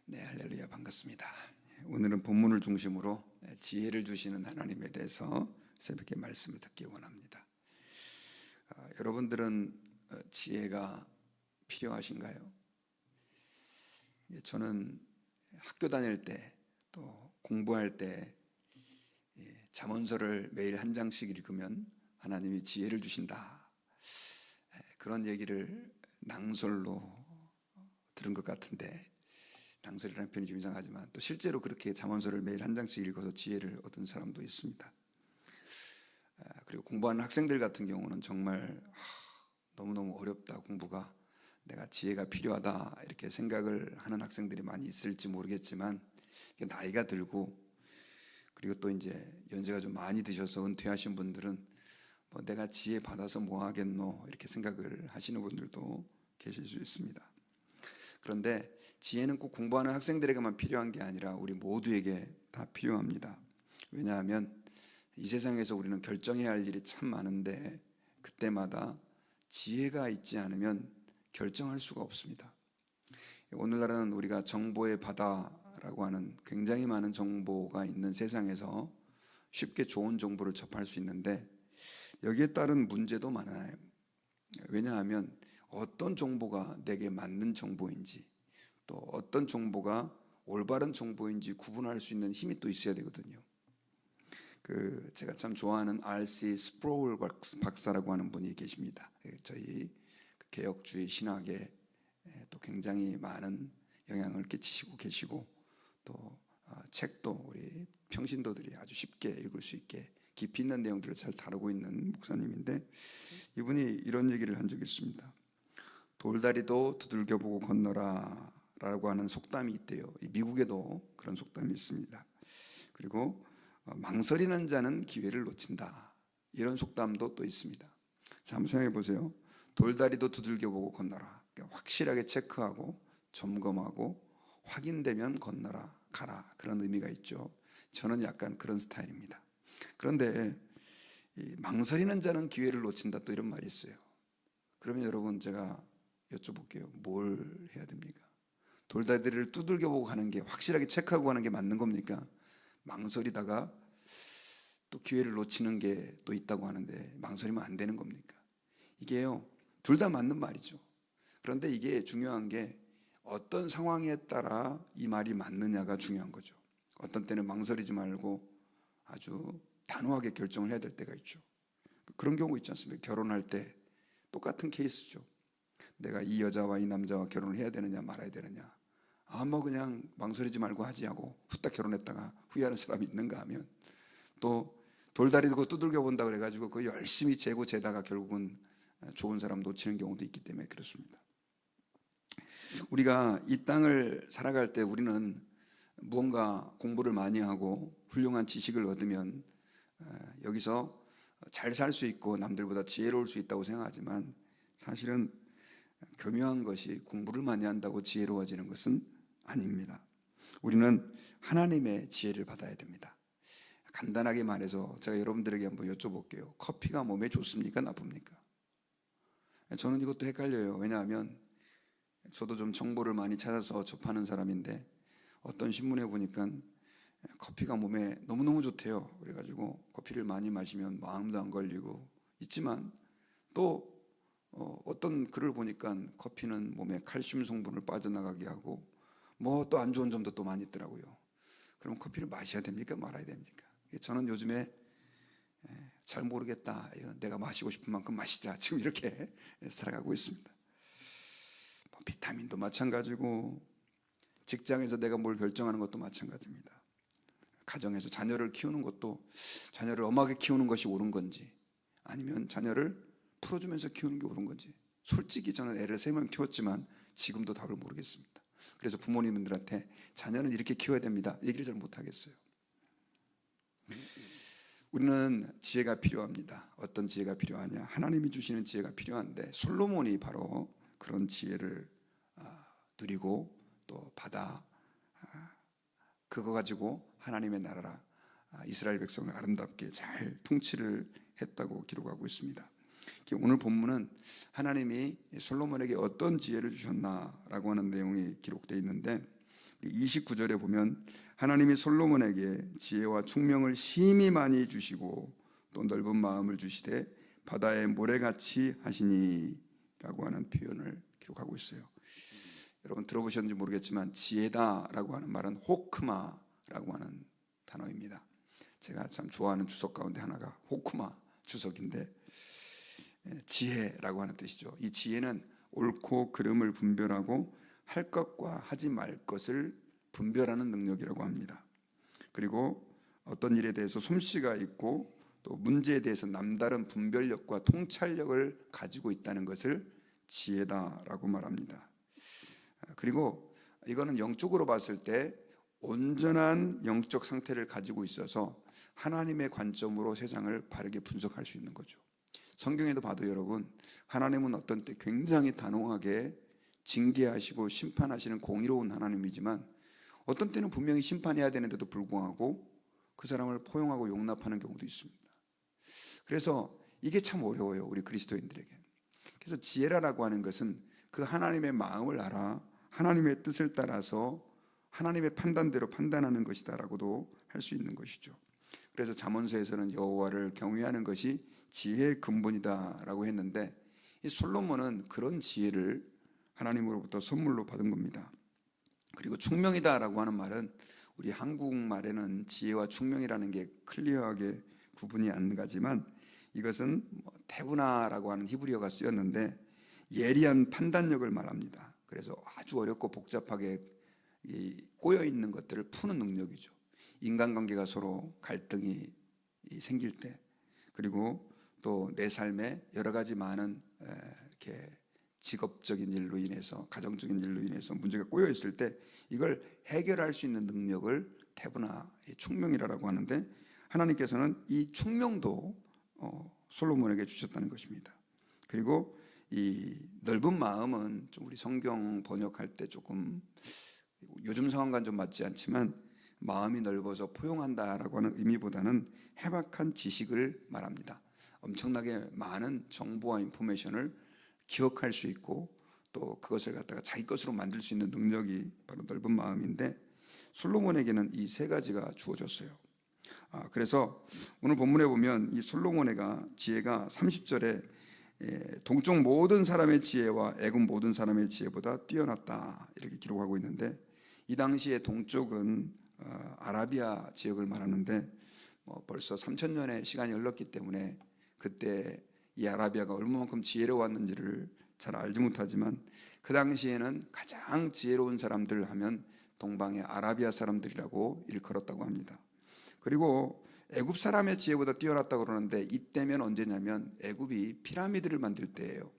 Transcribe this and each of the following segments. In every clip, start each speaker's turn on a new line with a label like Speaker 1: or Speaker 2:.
Speaker 1: 네, 할렐루야, 반갑습니다. 오늘은 본문을 중심으로 지혜를 주시는 하나님에 대해서 새벽에 말씀을 듣기 원합니다. 여러분들은 지혜가 필요하신가요? 저는 학교 다닐 때 또 공부할 때 잠언서를 매일 한 장씩 읽으면 하나님이 지혜를 주신다, 그런 얘기를 낭설로 들은 것 같은데, 낭설이라는 표현이 좀 이상하지만 또 실제로 그렇게 잠언서를 매일 한 장씩 읽어서 지혜를 얻은 사람도 있습니다. 그리고 공부하는 학생들 같은 경우는 정말 너무너무 어렵다, 공부가, 내가 지혜가 필요하다 이렇게 생각을 하는 학생들이 많이 있을지 모르겠지만, 나이가 들고 그리고 또 이제 연세가 좀 많이 드셔서 은퇴하신 분들은 내가 지혜 받아서 뭐 하겠노 이렇게 생각을 하시는 분들도 계실 수 있습니다. 그런데 지혜는 꼭 공부하는 학생들에게만 필요한 게 아니라 우리 모두에게 다 필요합니다. 왜냐하면 이 세상에서 우리는 결정해야 할 일이 참 많은데, 그때마다 지혜가 있지 않으면 결정할 수가 없습니다. 오늘날은 우리가 정보의 바다라고 하는 굉장히 많은 정보가 있는 세상에서 쉽게 좋은 정보를 접할 수 있는데, 여기에 따른 문제도 많아요. 왜냐하면 어떤 정보가 내게 맞는 정보인지, 또 어떤 정보가 올바른 정보인지 구분할 수 있는 힘이 또 있어야 되거든요. 제가 참 좋아하는 R.C. 스프로울 박사라고 하는 분이 계십니다. 저희 개혁주의 신학에 또 굉장히 많은 영향을 끼치시고 계시고, 또 책도 우리 평신도들이 아주 쉽게 읽을 수 있게 깊이 있는 내용들을 잘 다루고 있는 목사님인데, 이분이 이런 얘기를 한 적이 있습니다. 돌다리도 두들겨보고 건너라 라고 하는 속담이 있대요. 미국에도 그런 속담이 있습니다. 그리고 망설이는 자는 기회를 놓친다, 이런 속담도 또 있습니다. 자, 한번 생각해 보세요. 돌다리도 두들겨보고 건너라, 그러니까 확실하게 체크하고 점검하고 확인되면 건너라, 가라, 그런 의미가 있죠. 저는 약간 그런 스타일입니다. 그런데 이 망설이는 자는 기회를 놓친다, 또 이런 말이 있어요. 그러면 여러분, 제가 여쭤볼게요. 뭘 해야 됩니까? 돌다리를 두들겨보고 가는 게, 확실하게 체크하고 가는 게 맞는 겁니까? 망설이다가 또 기회를 놓치는 게 또 있다고 하는데, 망설이면 안 되는 겁니까? 이게요, 둘 다 맞는 말이죠. 그런데 이게 중요한 게 어떤 상황에 따라 이 말이 맞느냐가 중요한 거죠. 어떤 때는 망설이지 말고 아주 단호하게 결정을 해야 될 때가 있죠. 그런 경우 있지 않습니까? 결혼할 때 똑같은 케이스죠. 내가 이 여자와 이 남자와 결혼을 해야 되느냐 말아야 되느냐, 그냥 망설이지 말고 하지 하고 후딱 결혼했다가 후회하는 사람이 있는가 하면, 또 돌다리 두고 두들겨 본다 그래가지고 그 열심히 재고 재다가 결국은 좋은 사람 놓치는 경우도 있기 때문에 그렇습니다. 우리가 이 땅을 살아갈 때 우리는 무언가 공부를 많이 하고 훌륭한 지식을 얻으면 여기서 잘 살 수 있고 남들보다 지혜로울 수 있다고 생각하지만, 사실은 교묘한 것이 공부를 많이 한다고 지혜로워지는 것은 아닙니다. 우리는 하나님의 지혜를 받아야 됩니다. 간단하게 말해서 제가 여러분들에게 한번 여쭤볼게요. 커피가 몸에 좋습니까, 나쁩니까? 저는 이것도 헷갈려요. 왜냐하면 저도 좀 정보를 많이 찾아서 접하는 사람인데, 어떤 신문에 보니까 커피가 몸에 너무너무 좋대요. 그래가지고 커피를 많이 마시면 마음도 안 걸리고 있지만, 또 어떤 글을 보니까 커피는 몸에 칼슘 성분을 빠져나가게 하고 또 안 좋은 점도 또 많이 있더라고요. 그럼 커피를 마셔야 됩니까, 말아야 됩니까? 저는 요즘에 잘 모르겠다, 내가 마시고 싶은 만큼 마시자, 지금 이렇게 살아가고 있습니다. 비타민도 마찬가지고, 직장에서 내가 뭘 결정하는 것도 마찬가지입니다. 가정에서 자녀를 키우는 것도, 자녀를 엄하게 키우는 것이 옳은 건지, 아니면 자녀를 풀어주면서 키우는 게 옳은 건지, 솔직히 저는 애를 3명 키웠지만 지금도 답을 모르겠습니다. 그래서 부모님들한테 자녀는 이렇게 키워야 됩니다 얘기를 잘 못하겠어요. 우리는 지혜가 필요합니다. 어떤 지혜가 필요하냐? 하나님이 주시는 지혜가 필요한데, 솔로몬이 바로 그런 지혜를 누리고 또 받아 그거 가지고 하나님의 나라라 이스라엘 백성을 아름답게 잘 통치를 했다고 기록하고 있습니다. 오늘 본문은 하나님이 솔로몬에게 어떤 지혜를 주셨나라고 하는 내용이 기록되어 있는데,
Speaker 2: 29절에 보면 하나님이 솔로몬에게 지혜와 총명을 심히 많이 주시고 또 넓은 마음을 주시되 바다의 모래같이 하시니 라고 하는 표현을 기록하고 있어요. 여러분 들어보셨는지 모르겠지만 지혜다라고 하는 말은 호크마라고 하는 단어입니다. 제가 참 좋아하는 주석 가운데 하나가 호크마 주석인데 지혜라고 하는 뜻이죠. 이 지혜는 옳고 그름을 분별하고 할 것과 하지 말 것을 분별하는 능력이라고 합니다. 그리고 어떤 일에 대해서 솜씨가 있고 또 문제에 대해서 남다른 분별력과 통찰력을 가지고 있다는 것을 지혜다라고 말합니다. 그리고 이거는 영적으로 봤을 때 온전한 영적 상태를 가지고 있어서 하나님의 관점으로 세상을 바르게 분석할 수 있는 거죠. 성경에도 봐도 여러분, 하나님은 어떤 때 굉장히 단호하게 징계하시고 심판하시는 공의로운 하나님이지만 어떤 때는 분명히 심판해야 되는데도 불구하고 그 사람을 포용하고 용납하는 경우도 있습니다. 그래서 이게 참 어려워요, 우리 그리스도인들에게. 그래서 지혜라고 하는 것은 그 하나님의 마음을 알아 하나님의 뜻을 따라서 하나님의 판단대로 판단하는 것이다라고도 할 수 있는 것이죠. 그래서 잠언서에서는 여호와를 경외하는 것이 지혜의 근본이다라고 했는데 이 솔로몬은 그런 지혜를 하나님으로부터 선물로 받은 겁니다. 그리고 총명이다라고 하는 말은 우리 한국말에는 지혜와 총명이라는 게 클리어하게 구분이 안 가지만 이것은 태브나라고 하는 히브리어가 쓰였는데 예리한 판단력을 말합니다. 그래서 아주 어렵고 복잡하게 꼬여 있는 것들을 푸는 능력이죠. 인간관계가 서로 갈등이 생길 때, 그리고 또 내 삶에 여러 가지 많은 이렇게 직업적인 일로 인해서, 가정적인 일로 인해서 문제가 꼬여 있을 때 이걸 해결할 수 있는 능력을 태브나, 총명이라고 하는데 하나님께서는 이 총명도 솔로몬에게 주셨다는 것입니다. 그리고 이 넓은 마음은 좀 우리 성경 번역할 때 조금 요즘 상황과는 좀 맞지 않지만 마음이 넓어서 포용한다라고 하는 의미보다는 해박한 지식을 말합니다. 엄청나게 많은 정보와 인포메이션을 기억할 수 있고 또 그것을 갖다가 자기 것으로 만들 수 있는 능력이 바로 넓은 마음인데 솔로몬에게는 이 세 가지가 주어졌어요. 그래서 오늘 본문에 보면 이 솔로몬의 지혜가 30절에 동쪽 모든 사람의 지혜와 애굽 모든 사람의 지혜보다 뛰어났다 이렇게 기록하고 있는데 이 당시에 동쪽은 아라비아 지역을 말하는데 벌써 3000년의 시간이 흘렀기 때문에 그때 이 아라비아가 얼마만큼 지혜로웠는지를 잘 알지 못하지만 그 당시에는 가장 지혜로운 사람들 하면 동방의 아라비아 사람들이라고 일컬었다고 합니다. 그리고 애굽 사람의 지혜보다 뛰어났다고 그러는데 이때면 언제냐면 애굽이 피라미드를 만들 때예요.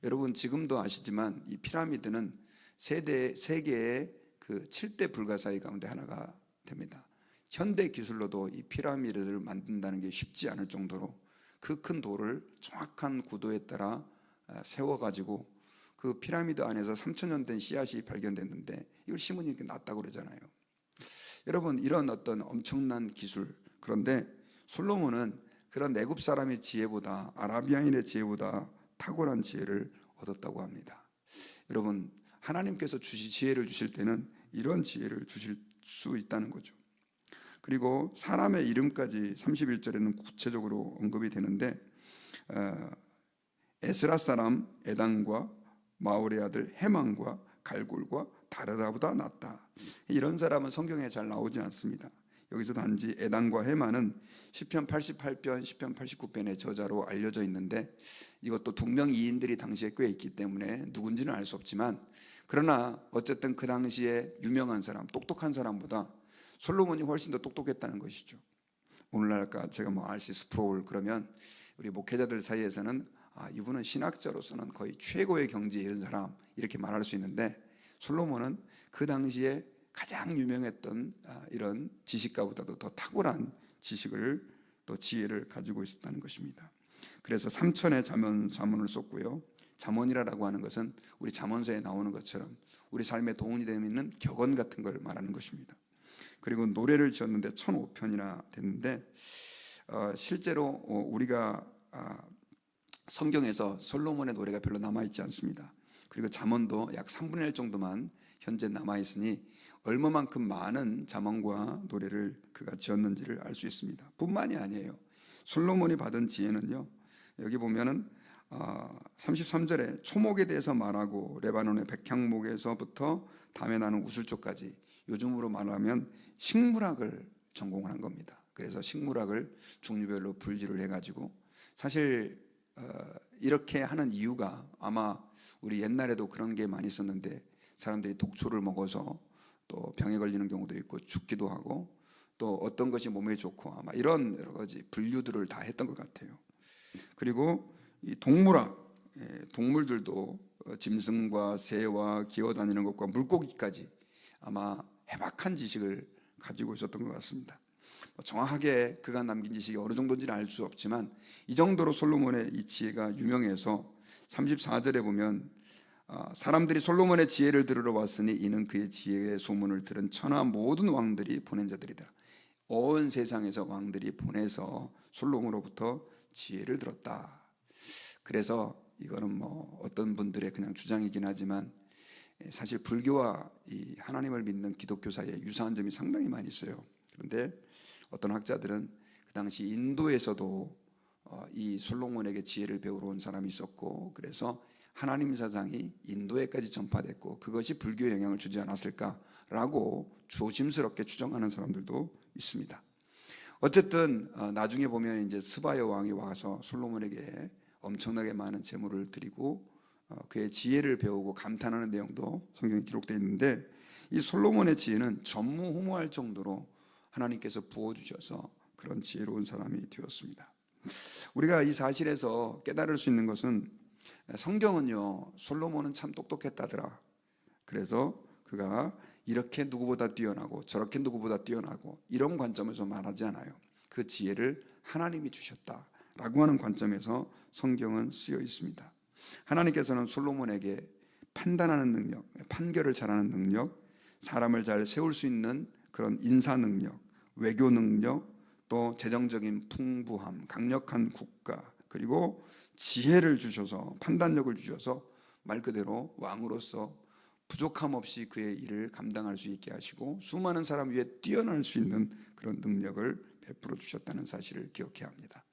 Speaker 2: 여러분 지금도 아시지만 이 피라미드는 세계의 그 7대 불가사의 가운데 하나가 됩니다. 현대 기술로도 이 피라미드를 만든다는 게 쉽지 않을 정도로 그 큰 돌을 정확한 구도에 따라 세워가지고 그 피라미드 안에서 3000년 된 씨앗이 발견됐는데 이걸 심으니 이렇게 났다고 그러잖아요. 여러분 이런 어떤 엄청난 기술, 그런데 솔로몬은 그런 애굽 사람의 지혜보다 아라비아인의 지혜보다 탁월한 지혜를 얻었다고 합니다. 여러분 하나님께서 지혜를 주실 때는 이런 지혜를 주실 수 있다는 거죠. 그리고 사람의 이름까지 31절에는 구체적으로 언급이 되는데 에스라 사람 에단과 마올의 아들 헤만과 갈골과 다르다보다 낫다. 이런 사람은 성경에 잘 나오지 않습니다. 여기서 단지 에단과 헤만은 시편 88편, 시편 89편의 저자로 알려져 있는데 이것도 동명이인들이 당시에 꽤 있기 때문에 누군지는 알 수 없지만 그러나 어쨌든 그 당시에 유명한 사람, 똑똑한 사람보다 솔로몬이 훨씬 더 똑똑했다는 것이죠. 오늘날 제가 R.C. 스프롤 그러면 우리 목회자들 사이에서는 이분은 신학자로서는 거의 최고의 경지에 이른 사람 이렇게 말할 수 있는데 솔로몬은 그 당시에 가장 유명했던 이런 지식가보다도 더 탁월한 지식을 또 지혜를 가지고 있었다는 것입니다. 그래서 3000의 잠언을 썼고요. 잠언이라고 하는 것은 우리 잠언서에 나오는 것처럼 우리 삶에 도움이 되는 격언 같은 걸 말하는 것입니다. 그리고 노래를 지었는데 1005편이나 됐는데 실제로 우리가 성경에서 솔로몬의 노래가 별로 남아있지 않습니다. 그리고 잠언도 약 3분의 1 정도만 현재 남아있으니 얼마만큼 많은 잠언과 노래를 그가 지었는지를 알 수 있습니다. 뿐만이 아니에요. 솔로몬이 받은 지혜는요, 여기 보면은 33절에 초목에 대해서 말하고 레바논의 백향목에서부터 담에 나는 우슬초까지, 요즘으로 말하면 식물학을 전공을 한 겁니다. 그래서 식물학을 종류별로 분류를 해가지고, 사실 이렇게 하는 이유가 아마 우리 옛날에도 그런 게 많이 있었는데, 사람들이 독초를 먹어서 또 병에 걸리는 경우도 있고 죽기도 하고, 또 어떤 것이 몸에 좋고, 아마 이런 여러 가지 분류들을 다 했던 것 같아요. 그리고 이 동물학, 동물들도 짐승과 새와 기어다니는 것과 물고기까지 아마 해박한 지식을 가지고 있었던 것 같습니다. 정확하게 그가 남긴 지식이 어느 정도인지는 알 수 없지만, 이 정도로 솔로몬의 이 지혜가 유명해서 34절에 보면 사람들이 솔로몬의 지혜를 들으러 왔으니 이는 그의 지혜의 소문을 들은 천하 모든 왕들이 보낸 자들이다. 온 세상에서 왕들이 보내서 솔로몬으로부터 지혜를 들었다. 그래서 이거는 뭐 어떤 분들의 그냥 주장이긴 하지만, 사실 불교와 이 하나님을 믿는 기독교 사이에 유사한 점이 상당히 많이 있어요. 그런데 어떤 학자들은 그 당시 인도에서도 이 솔로몬에게 지혜를 배우러 온 사람이 있었고, 그래서 하나님 사상이 인도에까지 전파됐고 그것이 불교에 영향을 주지 않았을까라고 조심스럽게 추정하는 사람들도 있습니다. 어쨌든 나중에 보면 이제 스바야 왕이 와서 솔로몬에게 엄청나게 많은 재물을 드리고 그의 지혜를 배우고 감탄하는 내용도 성경에 기록되어 있는데, 이 솔로몬의 지혜는 전무후무할 정도로 하나님께서 부어주셔서 그런 지혜로운 사람이 되었습니다. 우리가 이 사실에서 깨달을 수 있는 것은, 성경은요, 솔로몬은 참 똑똑했다더라, 그래서 그가 이렇게 누구보다 뛰어나고 저렇게 누구보다 뛰어나고 이런 관점에서 말하지 않아요. 그 지혜를 하나님이 주셨다라고 하는 관점에서 성경은 쓰여 있습니다. 하나님께서는 솔로몬에게 판단하는 능력, 판결을 잘하는 능력, 사람을 잘 세울 수 있는 그런 인사 능력, 외교 능력, 또 재정적인 풍부함, 강력한 국가, 그리고 지혜를 주셔서, 판단력을 주셔서 말 그대로 왕으로서 부족함 없이 그의 일을 감당할 수 있게 하시고 수많은 사람 위에 뛰어날 수 있는 그런 능력을 베풀어 주셨다는 사실을 기억해야 합니다.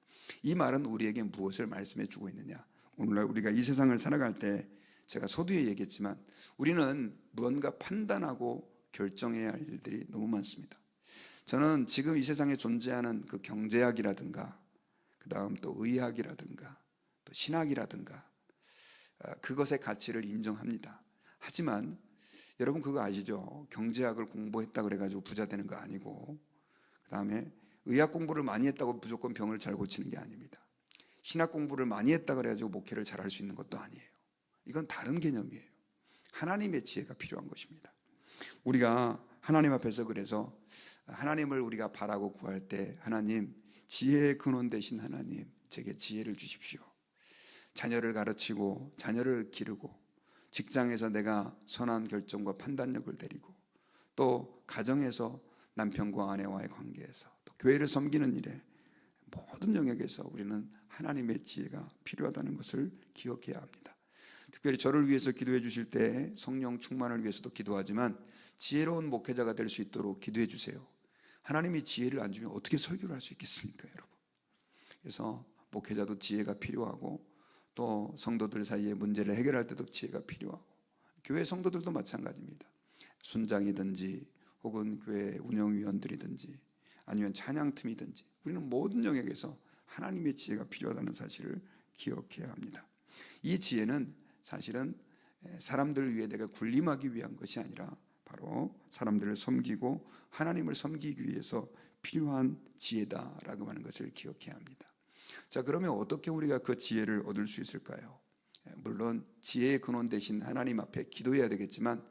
Speaker 2: 이 말은 우리에게 무엇을 말씀해 주고 있느냐? 오늘날 우리가 이 세상을 살아갈 때, 제가 서두에 얘기했지만 우리는 무언가 판단하고 결정해야 할 일들이 너무 많습니다. 저는 지금 이 세상에 존재하는 그 경제학이라든가, 그 다음 또 의학이라든가, 또 신학이라든가, 그것의 가치를 인정합니다. 하지만 여러분 그거 아시죠? 경제학을 공부했다 그래가지고 부자 되는 거 아니고, 그 다음에 의학 공부를 많이 했다고 무조건 병을 잘 고치는 게 아닙니다. 신학 공부를 많이 했다 그래가지고 목회를 잘할 수 있는 것도 아니에요. 이건 다른 개념이에요. 하나님의 지혜가 필요한 것입니다. 우리가 하나님 앞에서, 그래서 하나님을 우리가 바라고 구할 때, 하나님, 지혜의 근원 되신 하나님, 제게 지혜를 주십시오. 자녀를 가르치고 자녀를 기르고, 직장에서 내가 선한 결정과 판단력을 내리고, 또 가정에서 남편과 아내와의 관계에서, 또 교회를 섬기는 일에, 모든 영역에서 우리는 하나님의 지혜가 필요하다는 것을 기억해야 합니다. 특별히 저를 위해서 기도해 주실 때 성령 충만을 위해서도 기도하지만 지혜로운 목회자가 될 수 있도록 기도해 주세요. 하나님이 지혜를 안 주면 어떻게 설교를 할 수 있겠습니까, 여러분? 그래서 목회자도 지혜가 필요하고, 또 성도들 사이의 문제를 해결할 때도 지혜가 필요하고, 교회 성도들도 마찬가지입니다. 순장이든지 혹은 교회 운영위원들이든지 아니면 찬양팀이든지, 우리는 모든 영역에서 하나님의 지혜가 필요하다는 사실을 기억해야 합니다. 이 지혜는 사실은 사람들을 위해 내가 군림하기 위한 것이 아니라 바로 사람들을 섬기고 하나님을 섬기기 위해서 필요한 지혜다라고 하는 것을 기억해야 합니다. 자, 그러면 어떻게 우리가 그 지혜를 얻을 수 있을까요? 물론 지혜의 근원 되신 하나님 앞에 기도해야 되겠지만,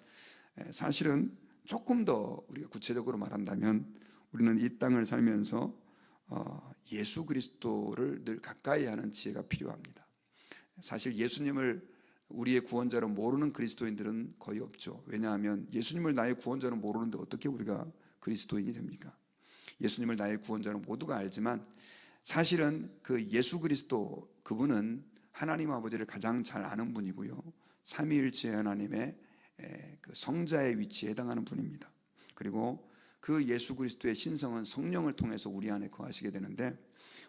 Speaker 2: 사실은 조금 더 우리가 구체적으로 말한다면, 우리는 이 땅을 살면서 예수 그리스도를 늘 가까이 하는 지혜가 필요합니다. 사실 예수님을 우리의 구원자로 모르는 그리스도인들은 거의 없죠. 왜냐하면 예수님을 나의 구원자로 모르는데 어떻게 우리가 그리스도인이 됩니까? 예수님을 나의 구원자로 모두가 알지만, 사실은 그 예수 그리스도, 그분은 하나님 아버지를 가장 잘 아는 분이고요, 삼위일체 하나님의 그 성자의 위치에 해당하는 분입니다. 그리고 그 예수 그리스도의 신성은 성령을 통해서 우리 안에 거하시게 되는데,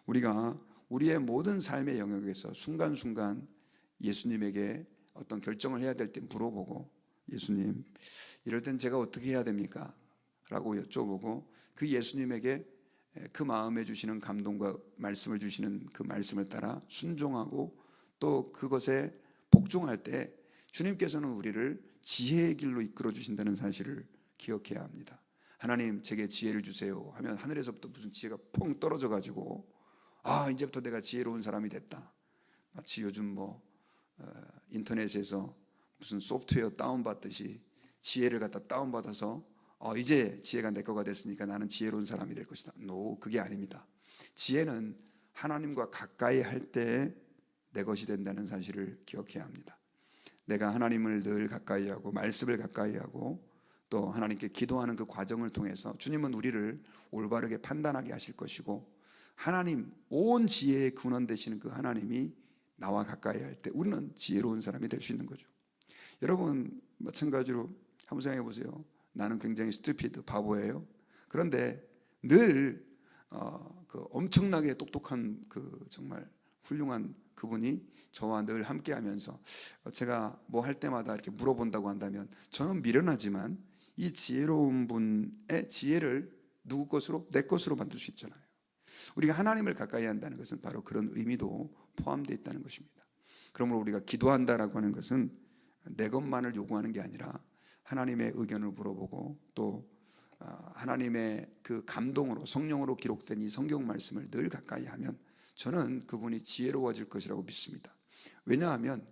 Speaker 2: 우리가 우리의 모든 삶의 영역에서 순간순간 예수님에게 어떤 결정을 해야 될 때 물어보고, 예수님, 이럴 땐 제가 어떻게 해야 됩니까? 라고 여쭤보고, 그 예수님에게 그 마음에 주시는 감동과 말씀을 주시는 그 말씀을 따라 순종하고 또 그것에 복종할 때 주님께서는 우리를 지혜의 길로 이끌어 주신다는 사실을 기억해야 합니다. 하나님, 제게 지혜를 주세요 하면 하늘에서부터 무슨 지혜가 퐁 떨어져 가지고 이제부터 내가 지혜로운 사람이 됐다, 마치 요즘 인터넷에서 무슨 소프트웨어 다운받듯이 지혜를 갖다 다운받아서 이제 지혜가 내 거가 됐으니까 나는 지혜로운 사람이 될 것이다. 그게 아닙니다. 지혜는 하나님과 가까이 할 때 내 것이 된다는 사실을 기억해야 합니다. 내가 하나님을 늘 가까이 하고 말씀을 가까이 하고 또 하나님께 기도하는 그 과정을 통해서 주님은 우리를 올바르게 판단하게 하실 것이고, 하나님, 온 지혜의 근원 되시는 그 하나님이 나와 가까이 할 때 우리는 지혜로운 사람이 될 수 있는 거죠. 여러분, 마찬가지로 한번 생각해 보세요. 나는 굉장히 스튜피드, 바보예요. 그런데 늘 그 엄청나게 똑똑한 그 정말 훌륭한 그분이 저와 늘 함께하면서 제가 뭐 할 때마다 이렇게 물어본다고 한다면 저는 미련하지만 이 지혜로운 분의 지혜를 누구 것으로? 내 것으로 만들 수 있잖아요. 우리가 하나님을 가까이 한다는 것은 바로 그런 의미도 포함되어 있다는 것입니다. 그러므로 우리가 기도한다라고 하는 것은 내 것만을 요구하는 게 아니라 하나님의 의견을 물어보고 또 하나님의 그 감동으로 성령으로 기록된 이 성경 말씀을 늘 가까이 하면 저는 그분이 지혜로워질 것이라고 믿습니다. 왜냐하면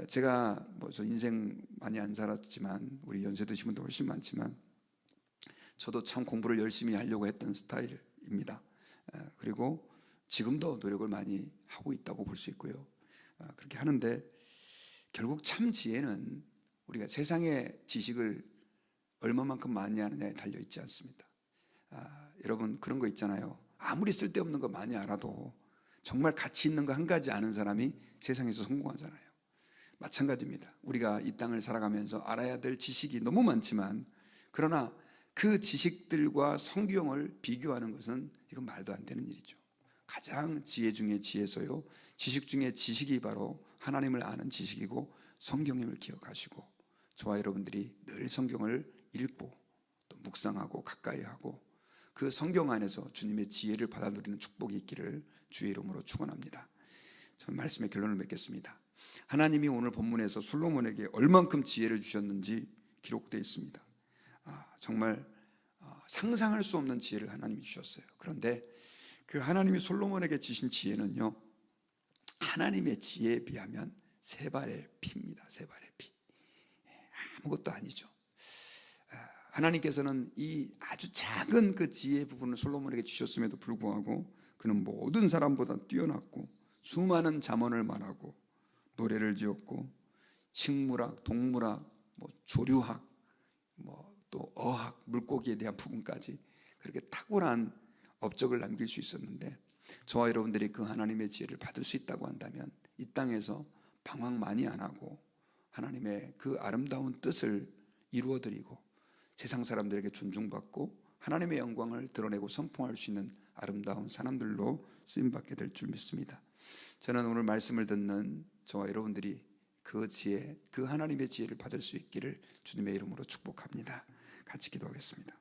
Speaker 2: 제가 저 인생 많이 안 살았지만 우리 연세 드신 분도 훨씬 많지만 저도 참 공부를 열심히 하려고 했던 스타일입니다. 그리고 지금도 노력을 많이 하고 있다고 볼 수 있고요. 그렇게 하는데 결국 참 지혜는 우리가 세상의 지식을 얼마만큼 많이 하느냐에 달려 있지 않습니다. 여러분, 그런 거 있잖아요. 아무리 쓸데없는 거 많이 알아도 정말 가치 있는 거 한 가지 아는 사람이 세상에서 성공하잖아요. 마찬가지입니다. 우리가 이 땅을 살아가면서 알아야 될 지식이 너무 많지만 그러나 그 지식들과 성경을 비교하는 것은 이건 말도 안 되는 일이죠. 가장 지혜 중에 지혜서요, 지식 중에 지식이 바로 하나님을 아는 지식이고 성경임을 기억하시고, 저와 여러분들이 늘 성경을 읽고 또 묵상하고 가까이 하고 그 성경 안에서 주님의 지혜를 받아 누리는 축복이 있기를 주의 이름으로 축원합니다. 저는 말씀의 결론을 맺겠습니다. 하나님이 오늘 본문에서 솔로몬에게 얼만큼 지혜를 주셨는지 기록되어 있습니다. 정말 상상할 수 없는 지혜를 하나님이 주셨어요. 그런데 그 하나님이 솔로몬에게 주신 지혜는요, 하나님의 지혜에 비하면 세 발의 피입니다. 세 발의 피. 아무것도 아니죠. 하나님께서는 이 아주 작은 그 지혜 부분을 솔로몬에게 주셨음에도 불구하고 그는 모든 사람보다 뛰어났고 수많은 잠언을 말하고 노래를 지었고 식물학, 동물학, 조류학, 또 어학, 물고기에 대한 부분까지 그렇게 탁월한 업적을 남길 수 있었는데, 저와 여러분들이 그 하나님의 지혜를 받을 수 있다고 한다면 이 땅에서 방황 많이 안 하고 하나님의 그 아름다운 뜻을 이루어드리고 세상 사람들에게 존중받고 하나님의 영광을 드러내고 선포할 수 있는 아름다운 사람들로 쓰임받게 될 줄 믿습니다. 저는 오늘 말씀을 듣는 저와 여러분들이 그 지혜, 그 하나님의 지혜를 받을 수 있기를 주님의 이름으로 축복합니다. 같이 기도하겠습니다.